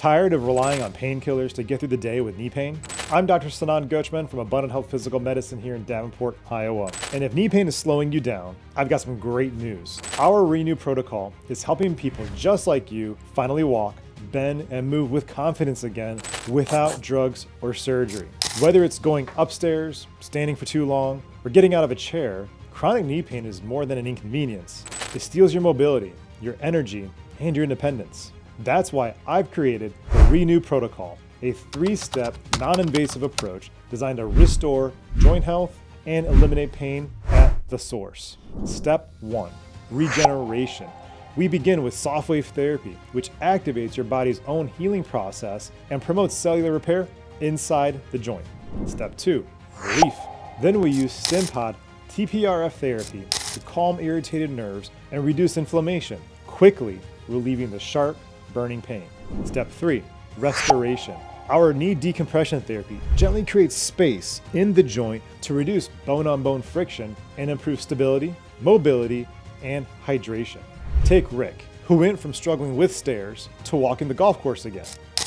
Tired of relying on painkillers to get through the day with knee pain? I'm Dr. Sinan Gocmen from Abundant Health Physical Medicine here in Davenport, Iowa. And if knee pain is slowing you down, I've got some great news. Our Renew protocol is helping people just like you finally walk, bend, and move with confidence again without drugs or surgery. Whether it's going upstairs, standing for too long, or getting out of a chair, chronic knee pain is more than an inconvenience. It steals your mobility, your energy, and your independence. That's why I've created the Renew protocol, a 3-step non-invasive approach designed to restore joint health and eliminate pain at the source. Step 1, regeneration. We begin with soft wave therapy, which activates your body's own healing process and promotes cellular repair inside the joint. Step 2, relief. Then we use StimPod TPRF therapy to calm irritated nerves and reduce inflammation, quickly relieving the sharp, burning pain. Step 3, restoration. Our knee decompression therapy gently creates space in the joint to reduce bone-on-bone friction and improve stability, mobility, and hydration. Take Rick, who went from struggling with stairs to walking the golf course again.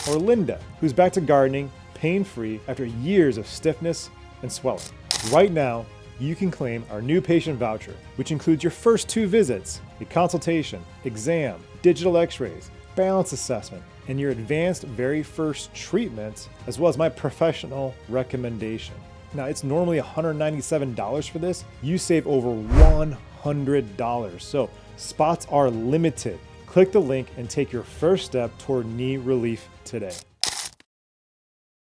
Or Linda, who's back to gardening pain-free after years of stiffness and swelling. Right now, you can claim our new patient voucher, which includes your first 2 visits, a consultation, exam, digital x-rays, balance assessment, and your advanced very first treatment, as well as my professional recommendation. Now, it's normally $197 for this. You save over $100. So spots are limited. Click the link and take your first step toward knee relief today.